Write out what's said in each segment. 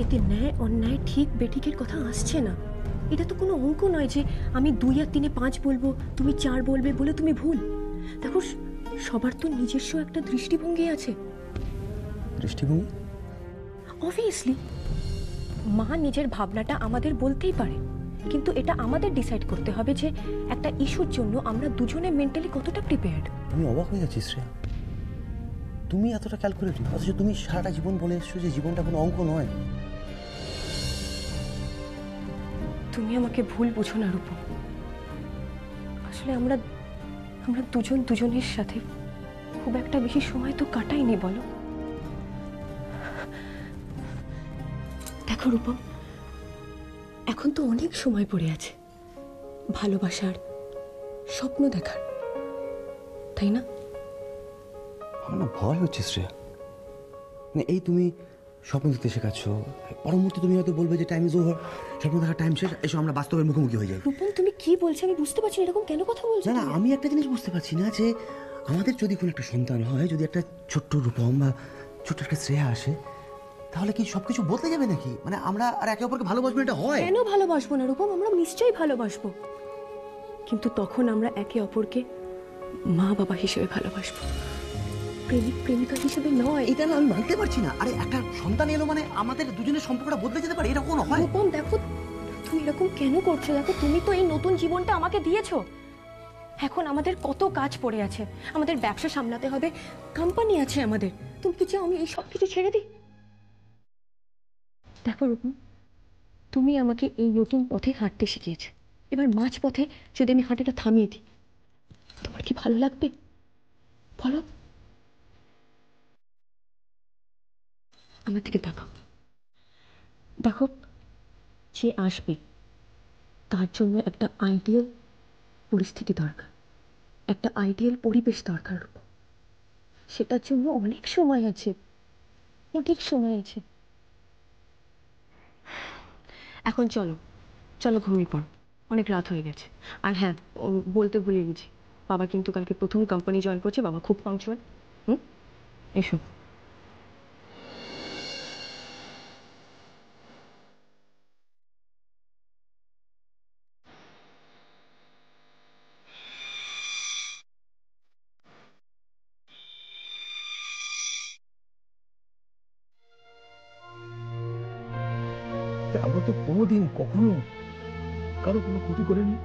এতে ন্যায় অন্যায় ঠিক বেঠিকের কথা আসছে না। এটা তো কোনো অঙ্ক নয় যে আমি 2 আর 3 5 বলবো, তুমি 4 বলবে বলে তুমি ভুল। দেখো, সবার তো নিজস্ব একটা দৃষ্টিভঙ্গি আছে। দৃষ্টিভঙ্গি? অবভিয়াসলি মা নিজের ভাবনাটা আমাদের বলতেই পারে, কিন্তু এটা আমাদের ডিসাইড করতে হবে যে একটা ইস্যুর জন্য আমরা দুজনে মেন্টালি কতটা প্রিপেয়ার্ড। আমি অবাক হয়ে যাচ্ছি শ্রেয়া, তুমি এতটা ক্যালকুলেটিভ, অথচ তুমি সারাটা জীবন বলে এসছো যে জীবনটা কোনো অঙ্ক নয়। তুমি আমাকে ভুল বুঝো না রূপম। আসলে আমরা দুজন দুজনের সাথে খুব একটা বেশি সময় তো কাটাইনি, বলো। দেখো রূপম, এখন তো অনেক সময় পড়ে আছে ভালোবাসার, স্বপ্ন দেখার, তাই না? আমার না ভয় হচ্ছে শ্রেয়া, মানে এই তুমি স্বপ্ন দেখতে শেখাচ্ছ, পর মুহূর্তে তুমি হয়তো বলবে যে টাইম ইজ ওভার, স্বপ্ন দেখার টাইম শেষ, এসো আমরা বাস্তবের মুখোমুখি হয়ে যাই। রূপম, তুমি কি বলছো আমি বুঝতে পারছি না, এরকম কেন কথা বলছো? না না, আমি একটা জিনিস বুঝতে পারছি না যে আমাদের যদি কোনো একটা সন্তান হয়, যদি একটা ছোট্ট রূপম বা ছোট্ট একটা শ্রেয়া আসে, তাহলে কি সবকিছু বদলে যাবে নাকি? মানে আমরা আর একে অপরকে ভালোবাসবো, এটা হয়? কেন ভালোবাসবো না রূপম, আমরা নিশ্চয়ই ভালোবাসবো, কিন্তু তখন আমরা একে অপরকে মা বাবা হিসেবে ভালোবাসবো, প্রেমিক প্রেমিকা হিসেবে নয়। এটা না আমি মানতে পারছি না। আরে একটা সন্তান এলো মানে আমাদের দুজনের সম্পর্কটা বদলে যেতে পারে, এটা কোনো হয়? রূপম দেখো, তুমি এরকম কেন করছো? দেখো, তুমি তো এই নতুন জীবনটা আমাকে দিয়েছো, এখন আমাদের কত কাজ পড়ে আছে, আমাদের ব্যবসা সামলাতে হবে, কোম্পানি আছে আমাদের। তুমি কি চাও আমি এই সব কিছু ছেড়ে দিই? দেখো রূপম, তুমি আমাকে এই নতুন পথে হাঁটতে শিখিয়েছো, এবার মাঝ পথে যদি আমি হাঁটাটা থামিয়ে দিই, তোমার কি ভালো লাগবে বলো? আমার থেকে দেখো, দেখো, যে আসবে তার জন্য একটা আইডিয়াল পরিস্থিতি দরকার, একটা আইডিয়াল পরিবেশ দরকার। সেটার জন্য অনেক সময় আছে, অনেক সময় আছে। এখন চলো, চলো ঘুমিয়ে পড়ো, অনেক রাত হয়ে গেছে। আর হ্যাঁ, বলতে ভুলে গেছি, বাবা কিন্তু কালকে প্রথম কোম্পানি জয়েন করছে, বাবা খুব পাংচুয়াল। এসো। আমরা তো কোনোদিন কখনো কারো কোনো ক্ষতি করিনি,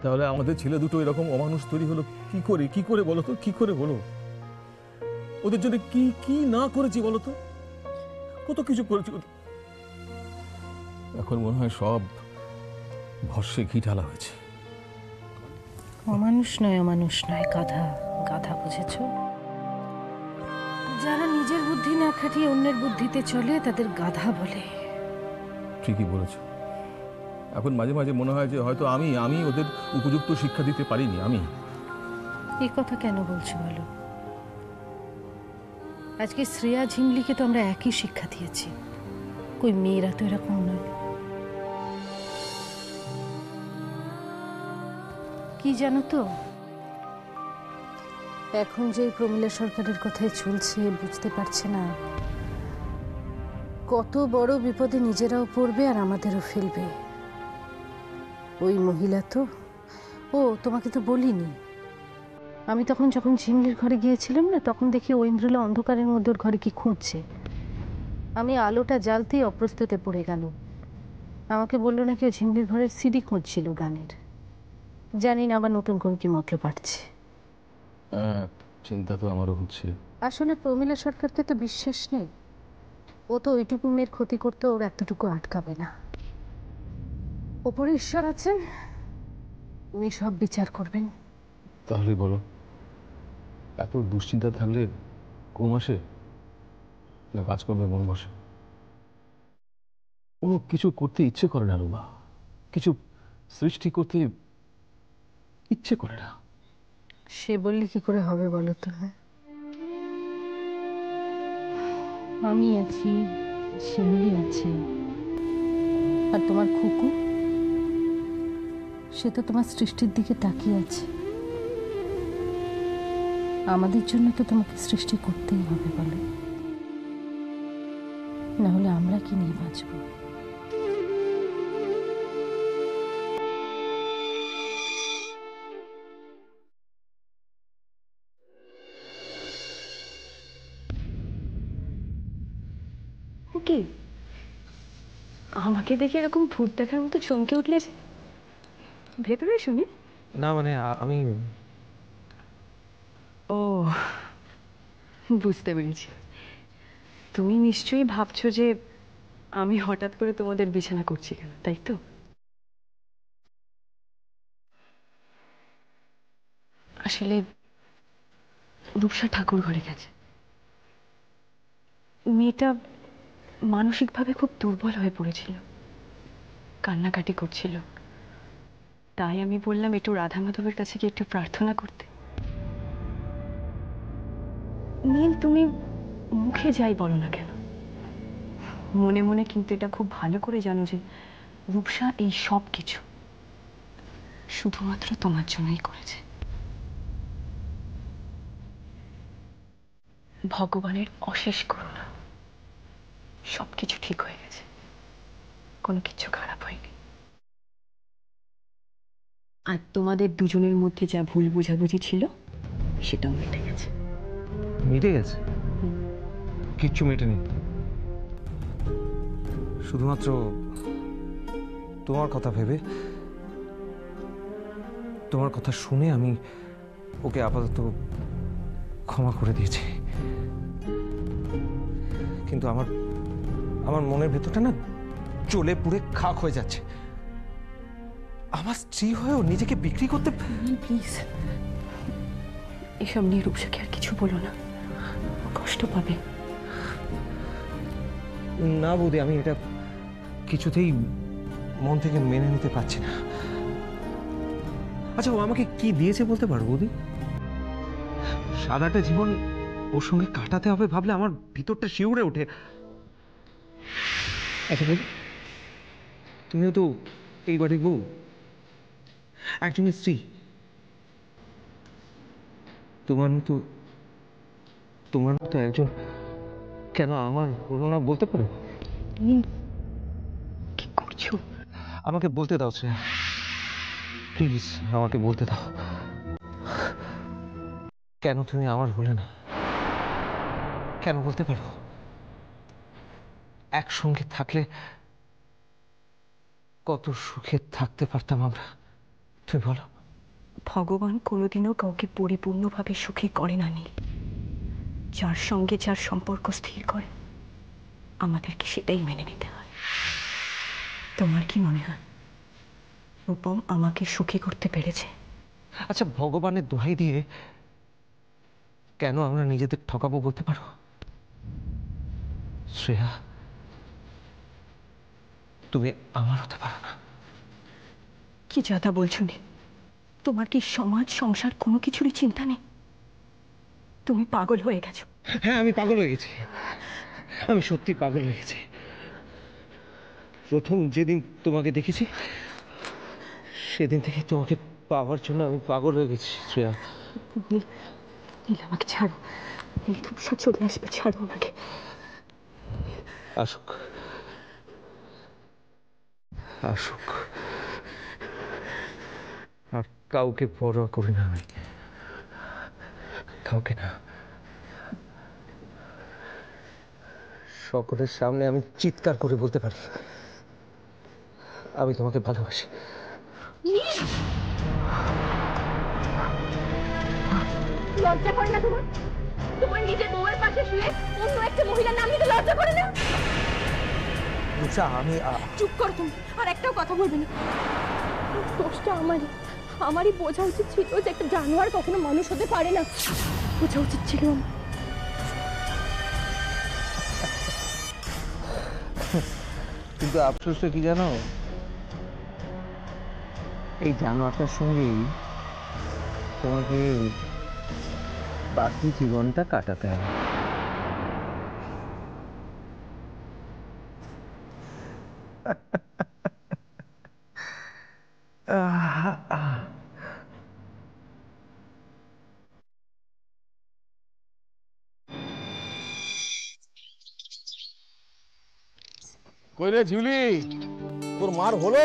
তাহলে আমাদের ছেলে দুটো এরকম অমানুষ তৈরি হলো কি করে বলো তো, কি করে বলো? ওদের জন্য কি কি না করেছি বলো তো, কত কিছু করেছি। এখন মনে হয় সব ভস্যে ঘি ঢালা হয়েছে। অমানুষ নয়, অমানুষ নয়, গাধা, গাধা, বুঝেছ? যারা নিজের বুদ্ধি না খাটিয়ে অন্যের বুদ্ধিতে চলে তাদের গাধা বলে। ঠিকই বলেছো। এখন মাঝে মাঝে মনে হয় যে হয়তো আমি ওদের উপযুক্ত শিক্ষা দিতে পারিনি। আমি এই কথা কেন বলছো বলো? আজকে শ্রেয়া ঝিমলিকে তো আমরা একই শিক্ষা দিয়েছি, কই মেয়েরা তো এরকম নয়। কি জানো তো, এখন যে প্রমীলা সরকারের কথাই চলছে, বুঝতে পারছে না কত বড় বিপদে নিজেরাও পড়বে আর আমাদেরও ফেলবে। ওই মহিলা তো, ও তোমাকে তো বলিনি, আমি তখন যখন ঝিমলির ঘরে গিয়েছিলাম না, তখন দেখি ঐন্দ্রলা অন্ধকারের মধ্যে ওর ঘরে কি খুঁজছে। আমি আলোটা জ্বালতেই অপ্রস্তুতে পড়ে গেল। আমাকে বললো নাকি ও ঝিমলির ঘরের সিডি খুঁজছিল গানের। জানি না আবার নতুন করে কি মতলব পাচ্ছে। চিন্তা তো আমারও হচ্ছে। আসলে প্রমীলা সরকারকে তো বিশ্বাস নেই, ও তো ওইটুকু মেয়ের ক্ষতি করতে ওর এতটুকু আটকাবে না। ওপরে ঈশ্বর আছেন, উনি সব বিচার করবেন। তাহলে বলো, এত দুশ্চিন্তা থাকলে ঘুম আসে না কাজকর্মে মন বসে? কোনো কিছু করতে ইচ্ছে করে না রুমা, কিছু সৃষ্টি করতে ইচ্ছে করে না। সে বললে কি করে হবে বলো তো? হ্যাঁ, আমি আছি, শিমলি আছে, আর তোমার খুকু, সে তো তোমার সৃষ্টির দিকে তাকিয়ে আছে। আমাদের জন্য তো তোমাকে সৃষ্টি করতেই হবে বলো। না হলে আমরা কি নিয়ে বাঁচবো? কি আমাকে দেখে এরকম ভূত দেখার মতো চমকে উঠলে যে? ভেতরে শুনি। না মানে আমি ও, বুঝতে পেরেছি। তুমি নিশ্চয়ই ভাবছো যে আমি হঠাৎ করে তোমাদের বিছানা করছি কেন, তাই তো? আসলে রূপসা ঠাকুর ঘরে গেছে। মেয়েটা মানসিকভাবে খুব দুর্বল হয়ে পড়েছিল, কান্নাকাটি করছিল। তাই আমি বললাম একটু রাধা মাধবের কাছে গিয়ে একটু প্রার্থনা করতে। নীল, তুমি মুখে যাই বলো না কেন, মনে মনে কিন্তু এটা খুব ভালো করে জানো যে রূপসা এই সব কিছু শুধুমাত্র তোমার জন্যই করেছে। ভগবানের অশেষ করুণা, সবকিছু ঠিক হয়ে গেছে, কোনো কিছু খারাপ হয়নি। আর তোমাদের দুজনের মধ্যে যা ভুল বোঝাবুঝি ছিল সেটাও মিটে গেছে। মিটে গেছে? কিচ্ছু মেটেনি, শুধুমাত্র তোমার কথা ভেবে, তোমার কথা শুনে আমি ওকে আপাতত ক্ষমা করে দিয়েছি। কিন্তু আমার আমার মনের ভেতরটা না জ্বলে পুড়ে খাক হয়ে যাচ্ছে। আমার স্ত্রী হয়েও নিজেকে বিক্রি করতে। প্লিজ এসব নিয়ে রূপসাকে আর কিছু বলো না, ও কষ্ট পাবে। না বৌদি, আমি এটা কিছুতেই মন থেকে মেনে নিতে পারছি না। আচ্ছা, ও আমাকে কি দিয়েছে বলতে পারো বৌদি? সারাটা জীবন ওর সঙ্গে কাটাতে হবে ভাবলে আমার ভিতরটা শিউরে ওঠে। আচ্ছা বৌদি, তুমিও তো এই বাড়ির বউ, একজনের স্ত্রী। তোমার মতো তোমার মতো একজন কেন আমার হলো না বলতে পারো? কি করছো? আমাকে বলতে দাও শ্রেয়া, প্লিজ আমাকে বলতে দাও, কেন তুমি আমার হলে না? কেন বলতে পারো? একসঙ্গে থাকলে কত সুখে থাকতে পারতাম আমরা, তুমি বলো। ভগবান কোনোদিনও কাউকে পরিপূর্ণভাবে সুখী করে না নীল। যার সঙ্গে যার সম্পর্ক স্থির করে আমাদেরকে সেটাই মেনে নিতে হয়। তোমার কি মনে হয় রূপম আমাকে সুখী করতে পেরেছে? আচ্ছা, ভগবানের দোহাই দিয়ে কেন আমরা নিজেদের ঠকাবো বলতে পারো শ্রেয়া? তুমি আমার হতে পারো না। কি যাতা বলছো নীল? তোমার কি সমাজ সংসার কোনো কিছুরই চিন্তা নেই? তুমি পাগল হয়ে গেছো। হ্যাঁ, আমি পাগল হয়ে গেছি, আমি সত্যি পাগল হয়ে গেছি। প্রথম যেদিন তোমাকে দেখেছি সেদিন থেকে তোমাকে পাওয়ার জন্য আমি পাগল হয়ে গেছি শ্রেয়া। নীল, নীল আমাকে ছাড়ো। নীল রূপসা চলে আসবে, ছাড়ো আমাকে। আসুক, আসুক, আর কাউকে পরোয়া করি না আমি, কাউকে না। সকলের সামনে আমি চিৎকার করে বলতে পারি আমি তোমাকে ভালোবাসি। লজ্জা করে না তোমার? তোমার নিজের বউয়ের পাশে শুয়ে অন্য একটা মহিলার নাম নিতে লজ্জা করে না? রূপসা, আমি চুপ করো তুমি, আর একটাও কথা বলবে না। দোষটা আমারই বোঝা উচিত ছিল যে একটা জানোয়ার কখনো মানুষ হতে পারে না। বোঝা উচিত ছিল আমার। কিন্তু আফসোসটা কি জানো, এই জানোয়ারটার সঙ্গেই তোমাকে বাকি জীবনটা কাটাতে হবে। কই রে ঝিউলি, তোর মার হলো?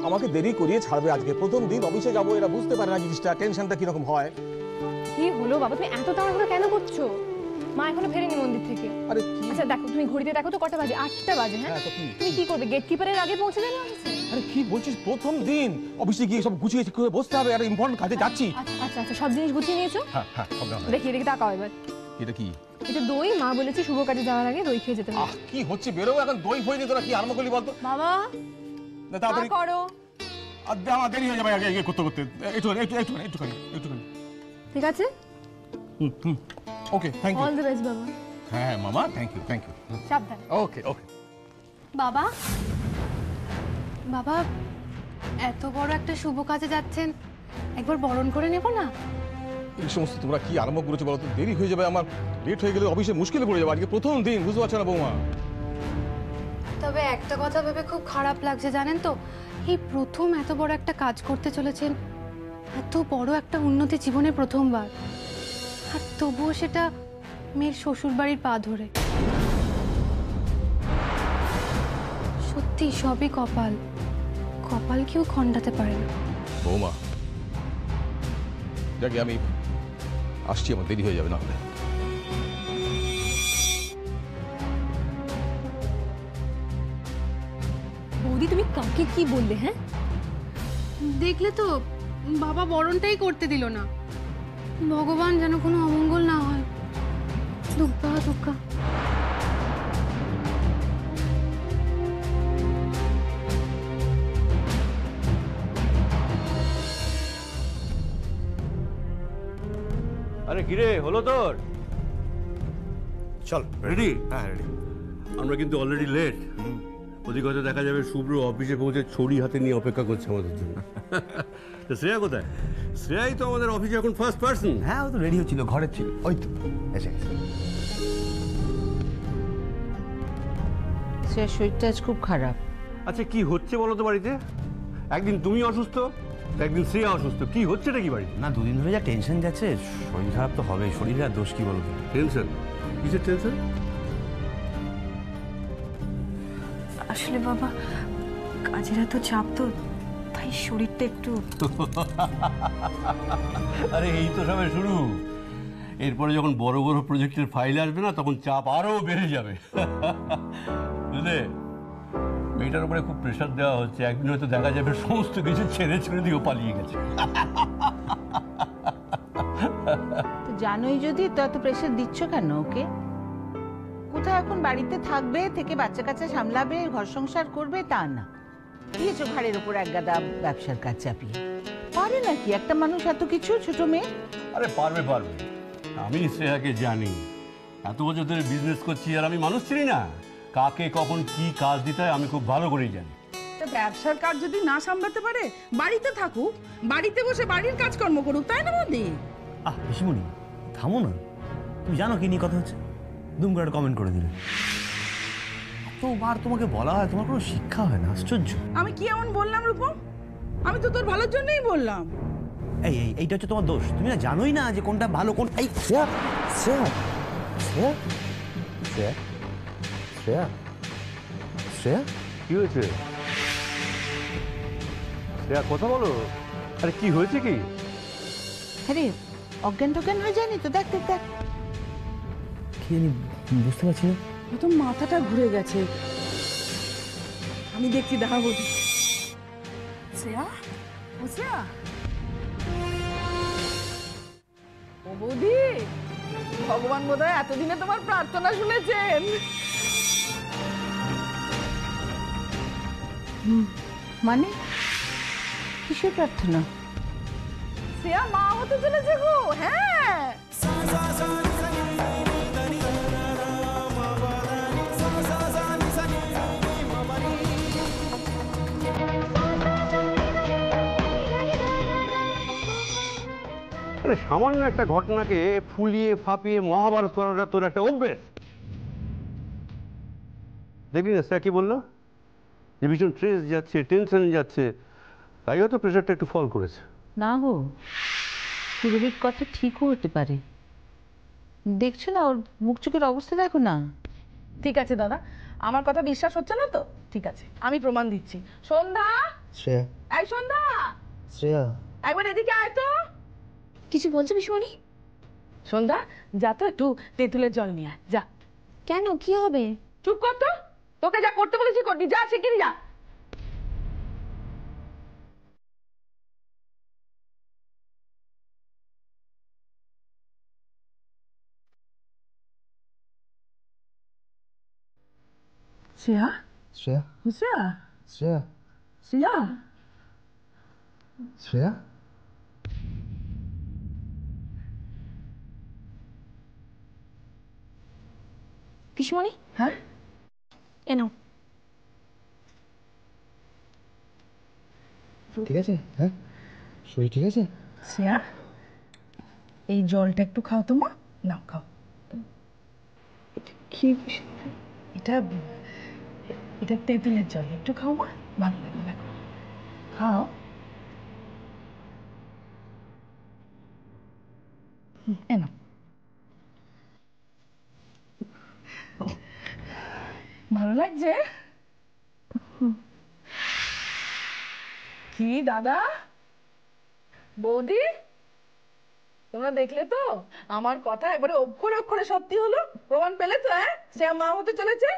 আমাকে দেরি করিয়ে ছাড়বে আজকে, প্রথম দিন অফিসে যাবো, এরা বুঝতে পারে না জিনিসটা, টেনশনটা কিরকম হয়। কি হলো বাবা, তুমি এত তাড়াহুড়ো কেন করছো? মা এখনো ফেরেনি মন্দির থেকে। আরে কি? আচ্ছা দেখো, তুমি ঘড়িতে দেখো তো কটা বাজে, 8টা বাজে। হ্যাঁ, হ্যাঁ তো কি? তুমি কি করবে, গেট কিপারের আগে পৌঁছে দেবে অফিসে? আরে কি বলছিস, প্রথম দিন অফিসে গিয়ে সব গুছিয়ে ঠিক করে বসতে হবে, আর ইম্পর্টেন্ট কাজে যাচ্ছি। আচ্ছা আচ্ছা আচ্ছা, সব জিনিস গুছিয়ে নিয়েছো? হ্যাঁ হ্যাঁ, সব জানা। দেখি এদিকে তাকাও এবার। এটা কি? এটা দই, মা বলেছে শুভ কাজে যাওয়ার আগে দই খেয়ে যেতে হবে। আহ কি হচ্ছে, বেরোবো এখন, দই ফই নিয়ে তোরা কি আরম্ভ করলি বলতো? বাবা না তাড়াতাড়ি করো। আমার দেরি হয়ে যাবে আগে ইয়ে করতে করতে, একটুখানি। ঠিক আছে, okay, thank you. All the best বাবা। হ্যাঁ মামা, থ্যাংক ইউ। সাবধান। ওকে। বাবা, বাবা, এত বড় একটা শুভ কাজে যাচ্ছেন, একবার বরণ করে নেব না? এই সমস্ত তোমরা কি আরম্ভ করেছো বলো তো? দেরি হয়ে যাবে আমার, লেট হয়ে গেলে অফিসে মুশকিলে পড়ে যাবে, আজকে প্রথম দিন, বুঝতে পারছো না বৌমা? তবে একটা কথা ভেবে খুব খারাপ লাগছে জানেন তো, এই প্রথম এত বড় একটা কাজ করতে চলেছেন, এত বড় একটা উন্নতি জীবনে প্রথমবার, আর তবুও সেটা মেয়ের শ্বশুর বাড়ির পা ধরে। সত্যি সবই কপাল, কপাল কেউ খণ্ডাতে পারে না। বৌমা যাকে আমি আসছি, আমার দেরি হয়ে যাবে না হলে। বৌদি তুমি কাকে কি বললে? হ্যাঁ, দেখলে তো, বাবা বরণটাই করতে দিল না। ভগবান যেন কোনো অমঙ্গল না হয়। দুগ্গা দুগ্গা। আরে কিরে, হলো তোর? চল। রেডি? হ্যাঁ রেডি। আমরা কিন্তু অলরেডি লেট। ওদিকে হয়তো দেখা যাবে শুভ্র অফিসে পৌঁছে ছড়ি হাতে নিয়ে অপেক্ষা করছে আমাদের জন্য। তো শ্রেয়া কোথায়? শ্রেয়াই তো আমাদের অফিসে এখন ফার্স্ট পার্সন। হ্যাঁ, ও তো রেডি হচ্ছিল, ঘরে ছিল, ওই তো এসে গেছে। সে শরীরটা আজ খুব খারাপ। আচ্ছা কি হচ্ছে বলো তো বাড়িতে? একদিন তুমি অসুস্থ, একদিন শ্রেয়া অসুস্থ, কি হচ্ছেটা কি বাড়িতে? না, দুদিন ধরে যা টেনশন যাচ্ছে, শরীর খারাপ তো হবে, শরীরের আর দোষ কি বলো? টেনশন? কিসের টেনশন? আসলে বাবা, কাজের এত চাপ তো, তাই শরীরটা একটু। আরে এই তো সবে শুরু, এরপরে যখন বড় বড় প্রজেক্টের ফাইল আসবে না, তখন চাপ আরো বেড়ে যাবে। বুঝলে, মেয়েটার উপরে খুব প্রেশার দেওয়া হচ্ছে, একদিন হয়তো দেখা যাবে সমস্ত কিছু ছেড়ে ছেড়ে দিয়েও পালিয়ে গেছে। তো জানোই যদি, তো এত প্রেশার দিচ্ছ কেন ওকে? কোথায় এখন বাড়িতে থাকবে, থেকে বাচ্চা কাচ্চা সামলাবে, ঘর সংসার করবে, তা না, দিয়েছো ঘাড়ের ওপর এক গাদা ব্যবসার কাজ চাপিয়ে। পারে নাকি একটা মানুষ এত কিছু, ছোট মেয়ে? আরে পারবে পারবে, আমি শ্রেয়াকে জানি, এত বছর ধরে বিজনেস করছি, আর আমি মানুষ চিনি না, কাকে কখন কি কাজ দিতে হয় আমি খুব ভালো করেই জানি। তা ব্যবসার কাজ যদি না সামলাতে পারে, বাড়িতে থাকুক, বাড়িতে বসে বাড়ির কাজকর্ম করুক, তাই না বৌদি? পিসিমণি থামো না, তুমি জানো কি নিয়ে কথা হচ্ছে? দুম করে কমেন্ট করে দিলে। এতবার তোমাকে বলা হয়, তোমার কোনো শিক্ষা হয় না, আশ্চর্য। আমি কি এমন বললাম রূপম? আমি তো তোর ভালোর জন্যই বললাম। এইটা হচ্ছে তোমার দোষ, তুমি না জানোই না যে কোনটা ভালো, কোন। এই শ্রেয়া, শ্রেয়া, শ্রেয়া, শ্রেয়া, শ্রেয়া, শ্রেয়া, কি হয়েছে? শ্রেয়া কথা বলো। আরে কি হয়েছে কি? আরে অজ্ঞান টজ্ঞান হয়ে যায়নি তো? দেখ দেখ দেখ। কি জানি, বুঝতে পারছি না। তো মাথাটা ঘুরে গেছে। আমি দেখছি, দেখা বৌদি। শ্রেয়া, ও শ্রেয়া, ও বৌদি, ভগবান বোধহয় এতদিনে তোমার প্রার্থনা শুনেছেন। মানে কিসের প্রার্থনা? শ্রেয়া মা হতে চলেছে গো। হ্যাঁ, আরে সামান্য একটা ঘটনাকে ফুলিয়ে ফাঁপিয়ে মহাভারত করাটা তোর একটা অভ্যেস। দেখবি না স্যার কি বললো, যে ভীষণ স্ট্রেস যাচ্ছে, টেনশন যাচ্ছে, তাই হয়তো প্রেশারটা একটু ফল করেছে। না গো, সুরভির কথা ঠিকও হতে পারে। দেখছো না ওর মুখ চোখের অবস্থা, দেখো না। ঠিক আছে দাদা, আমার কথা বিশ্বাস হচ্ছে না তো? ঠিক আছে, আমি প্রমাণ দিচ্ছি। সন্ধ্যা, শ্রেয়া, এই সন্ধ্যা, শ্রেয়া, একবার এদিকে আয় তো। কিছু বলছো পিসিমণি? সন্ধ্যা, যা তো একটু তেঁতুলের জল নিয়ে আয়, যা। কেন, কি হবে? চুপ কর তো, তোকে যা করতে বলেছি করবি, যা শিগগিরি যা। শ্রেয়া, শ্রেয়া, শ্রেয়া, শ্রেয়া, শ্রেয়া, শ্রেয়া। পিসিমণি, হ্যাঁ এনো। ঠিক আছে? হ্যাঁ, শরীর ঠিক আছে? শ্রেয়া, এই জলটা একটু খাও তো মা, নাও খাও। কি? এটা এটা তেঁতুলের জল, একটু খাও মা, ভালো লাগবে, দেখো খাও। এনো, ভালো লাগছে? কি দাদা, বৌদি, তোমরা দেখলে তো আমার কথা একবারে অক্ষরে অক্ষরে সত্যি হলো? প্রমাণ পেলে তো? হ্যাঁ, সে মা হতে চলেছে।